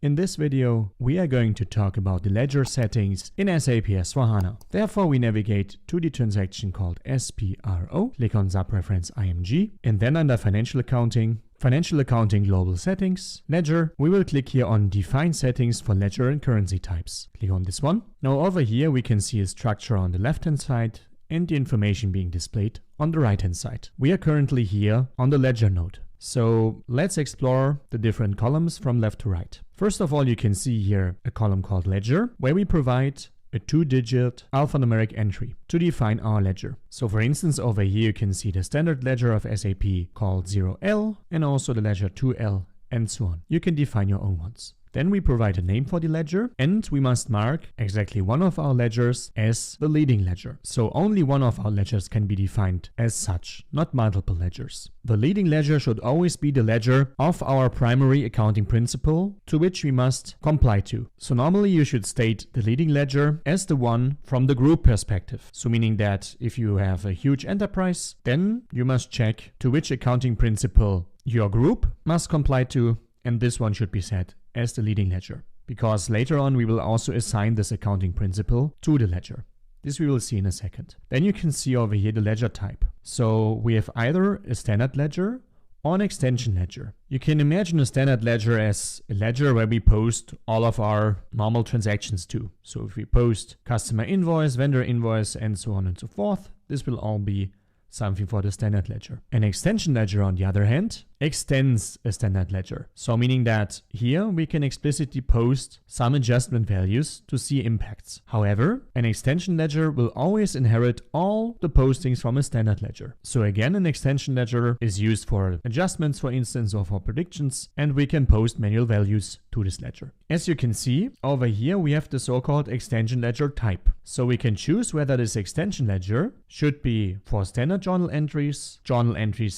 In this video, we are going to talk about the ledger settings in SAP S/4HANA. Therefore, we navigate to the transaction called SPRO, click on sub-reference IMG, and then under Financial Accounting Global Settings, Ledger, we will click here on Define Settings for Ledger and Currency Types. Click on this one. Now over here we can see a structure on the left-hand side and the information being displayed on the right-hand side. We are currently here on the Ledger node. So let's explore the different columns from left to right. First of all, you can see here a column called Ledger, where we provide a 2-digit alphanumeric entry to define our ledger. So for instance, over here you can see the standard ledger of SAP called 0L and also the ledger 2L and so on. You can define your own ones. Then we provide a name for the ledger, and we must mark exactly one of our ledgers as the leading ledger. So only one of our ledgers can be defined as such, not multiple ledgers. The leading ledger should always be the ledger of our primary accounting principle to which we must comply to. So normally you should state the leading ledger as the one from the group perspective. So meaning that if you have a huge enterprise, then you must check to which accounting principle your group must comply to, and this one should be set as the leading ledger, because later on we will also assign this accounting principle to the ledger. This we will see in a second. Then you can see over here the ledger type. So we have either a standard ledger or an extension ledger. You can imagine a standard ledger as a ledger where we post all of our normal transactions to. So if we post customer invoice, vendor invoice, and so on and so forth, this will all be something for the standard ledger. An extension ledger, on the other hand, extends a standard ledger. So meaning that here we can explicitly post some adjustment values to see impacts. However, an extension ledger will always inherit all the postings from a standard ledger. So again, an extension ledger is used for adjustments, for instance, or for predictions, and we can post manual values to this ledger. As you can see, over here we have the so-called extension ledger type. So we can choose whether this extension ledger should be for standard journal entries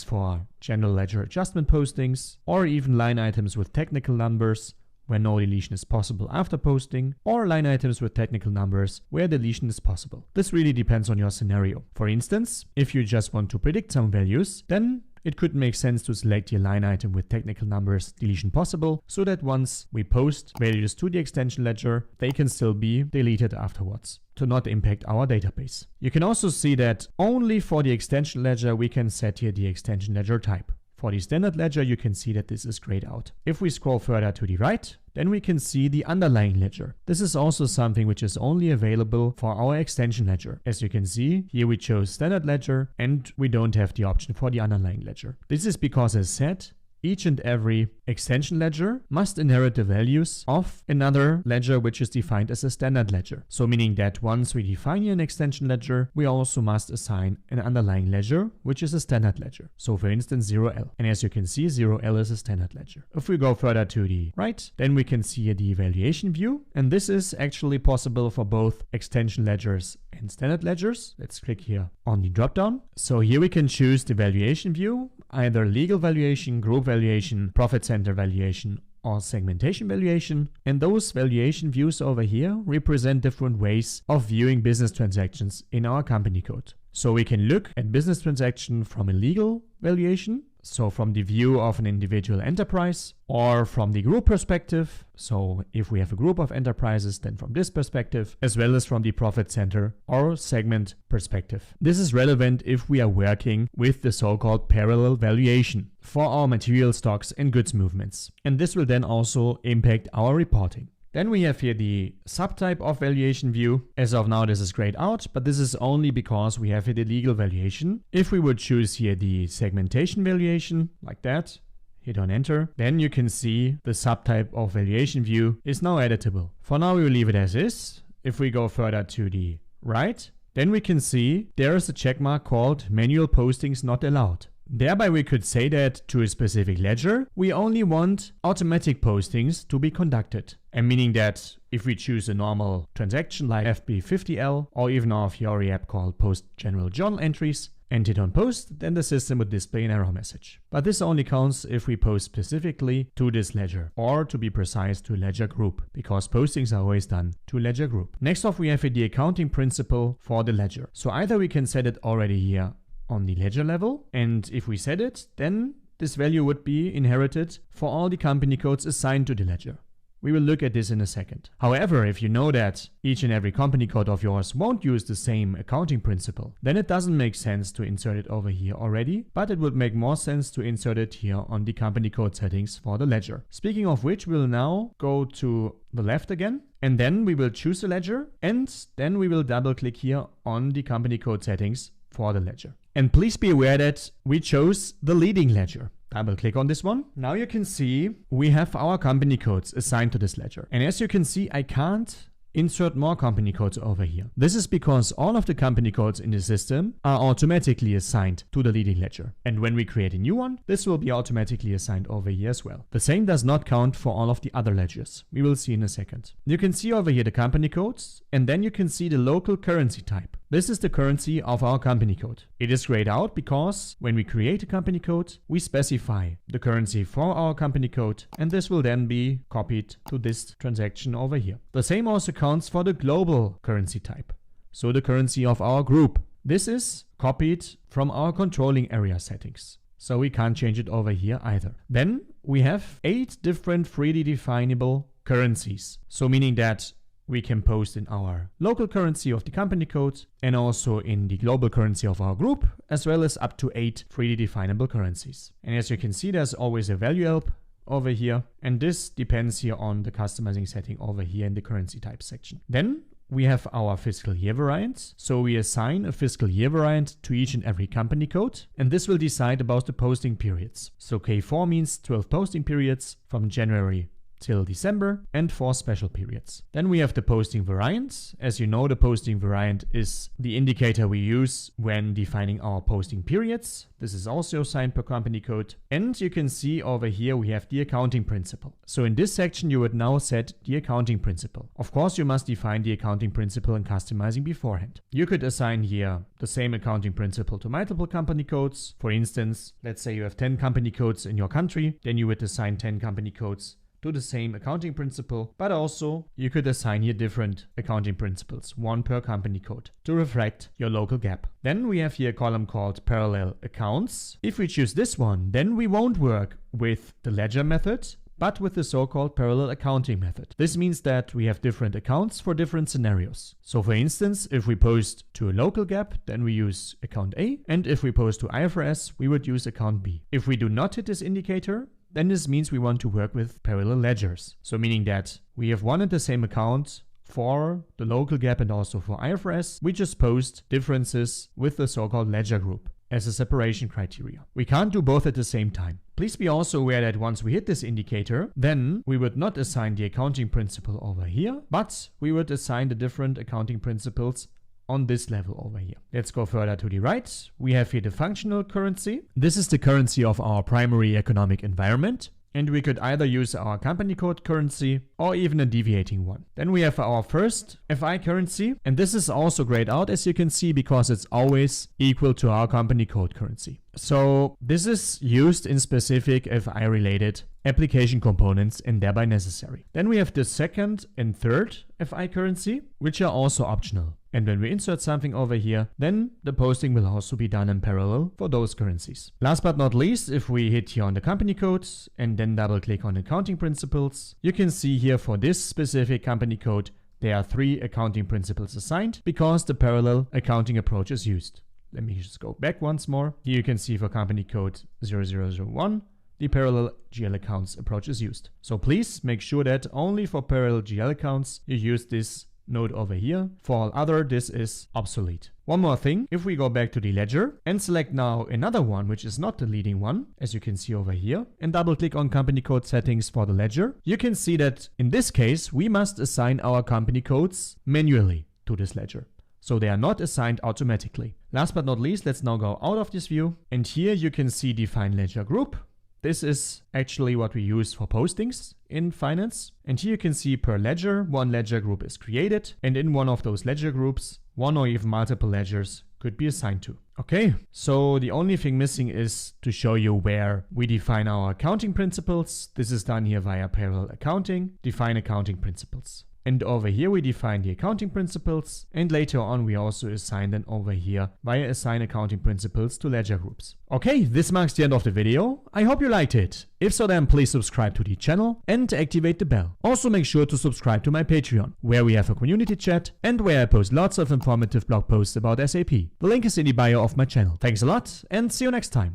for general ledger adjustment postings, or even line items with technical numbers where no deletion is possible after posting, or line items with technical numbers where deletion is possible. This really depends on your scenario. For instance, if you just want to predict some values, then it could make sense to select your line item with technical numbers deletion possible, so that once we post values to the extension ledger, they can still be deleted afterwards to not impact our database. You can also see that only for the extension ledger we can set here the extension ledger type. For the standard ledger, you can see that this is grayed out. If we scroll further to the right, then we can see the underlying ledger. This is also something which is only available for our extension ledger. As you can see, here we chose standard ledger and we don't have the option for the underlying ledger. This is because, as said, each and every extension ledger must inherit the values of another ledger which is defined as a standard ledger. So meaning that once we define an extension ledger, we also must assign an underlying ledger which is a standard ledger. So for instance 0L. And as you can see, 0L is a standard ledger. If we go further to the right, then we can see the evaluation view. And this is actually possible for both extension ledgers and standard ledgers. Let's click here on the dropdown. So here we can choose the valuation view, either legal valuation, group valuation, profit center valuation, or segmentation valuation. And those valuation views over here represent different ways of viewing business transactions in our company code. So we can look at business transaction from a legal valuation, so from the view of an individual enterprise, or from the group perspective. So if we have a group of enterprises, then from this perspective, as well as from the profit center or segment perspective. This is relevant if we are working with the so-called parallel valuation for our material stocks and goods movements. And this will then also impact our reporting. Then we have here the subtype of valuation view. As of now, this is grayed out, but this is only because we have here the legal valuation. If we would choose here the segmentation valuation, like that, hit on enter, then you can see the subtype of valuation view is now editable. For now, we will leave it as is. If we go further to the right, then we can see there is a checkmark called manual postings not allowed. Thereby we could say that to a specific ledger, we only want automatic postings to be conducted. And meaning that if we choose a normal transaction like FB50L or even our Fiori app called Post General Journal Entries and hit on post, then the system would display an error message. But this only counts if we post specifically to this ledger, or to be precise, to ledger group, because postings are always done to ledger group. Next off, we have the accounting principle for the ledger. So either we can set it already here on the ledger level, and if we set it, then this value would be inherited for all the company codes assigned to the ledger. We will look at this in a second. However, if you know that each and every company code of yours won't use the same accounting principle, then it doesn't make sense to insert it over here already, but it would make more sense to insert it here on the company code settings for the ledger. Speaking of which, we'll now go to the left again, and then we will choose the ledger, and then we will double click here on the company code settings for the ledger. And please be aware that we chose the leading ledger. Double click on this one. Now you can see we have our company codes assigned to this ledger. And as you can see, I can't insert more company codes over here. This is because all of the company codes in the system are automatically assigned to the leading ledger. And when we create a new one, this will be automatically assigned over here as well. The same does not count for all of the other ledgers. We will see in a second. You can see over here the company codes, and then you can see the local currency type. This is the currency of our company code. It is grayed out because when we create a company code, we specify the currency for our company code, and this will then be copied to this transaction over here. The same also counts for the global currency type, so the currency of our group. This is copied from our controlling area settings, so we can't change it over here either. Then we have 8 different freely definable currencies, so meaning that we can post in our local currency of the company code and also in the global currency of our group, as well as up to 8 freely definable currencies. And as you can see, there's always a value help over here, and this depends here on the customizing setting over here in the currency type section. Then we have our fiscal year variants. So we assign a fiscal year variant to each and every company code, and this will decide about the posting periods. So K4 means 12 posting periods from January till December and 4 special periods. Then we have the posting variant. As you know, the posting variant is the indicator we use when defining our posting periods. This is also assigned per company code. And you can see over here we have the accounting principle. So in this section you would now set the accounting principle. Of course, you must define the accounting principle in customizing beforehand. You could assign here the same accounting principle to multiple company codes. For instance, let's say you have 10 company codes in your country, then you would assign 10 company codes to the same accounting principle, but also you could assign here different accounting principles, one per company code, to reflect your local GAAP. Then we have here a column called parallel accounts. If we choose this one, then we won't work with the ledger method, but with the so-called parallel accounting method. This means that we have different accounts for different scenarios. So for instance, if we post to a local GAAP, then we use account A, and if we post to IFRS, we would use account B. If we do not hit this indicator, then this means we want to work with parallel ledgers. So meaning that we have one and the same account for the local GAAP and also for IFRS. We just post differences with the so-called ledger group as a separation criteria. We can't do both at the same time. Please be also aware that once we hit this indicator, then we would not assign the accounting principle over here, but we would assign the different accounting principles on this level over here. Let's go further to the right. We have here the functional currency. This is the currency of our primary economic environment. And we could either use our company code currency or even a deviating one. Then we have our first FI currency. And this is also grayed out, as you can see, because it's always equal to our company code currency. So this is used in specific FI related application components and thereby necessary. Then we have the second and third FI currency, which are also optional. And when we insert something over here, then the posting will also be done in parallel for those currencies. Last but not least, if we hit here on the company codes and then double click on accounting principles, you can see here for this specific company code, there are 3 accounting principles assigned because the parallel accounting approach is used. Let me just go back once more. Here you can see for company code 0001, the parallel GL accounts approach is used. So please make sure that only for parallel GL accounts you use this node over here. For all other, this is obsolete. One more thing, if we go back to the ledger and select now another one, which is not the leading one, as you can see over here, and double click on company code settings for the ledger, you can see that in this case, we must assign our company codes manually to this ledger. So they are not assigned automatically. Last but not least, let's now go out of this view. And here you can see define ledger group. This is actually what we use for postings in finance. And here you can see per ledger, one ledger group is created. And in one of those ledger groups, one or even multiple ledgers could be assigned to. Okay, so the only thing missing is to show you where we define our accounting principles. This is done here via parallel accounting, define accounting principles. And over here we define the accounting principles, and later on we also assign them over here via assign accounting principles to ledger groups. Okay, this marks the end of the video. I hope you liked it. If so, then please subscribe to the channel and activate the bell. Also make sure to subscribe to my Patreon, where we have a community chat and where I post lots of informative blog posts about SAP. The link is in the bio of my channel. Thanks a lot and see you next time.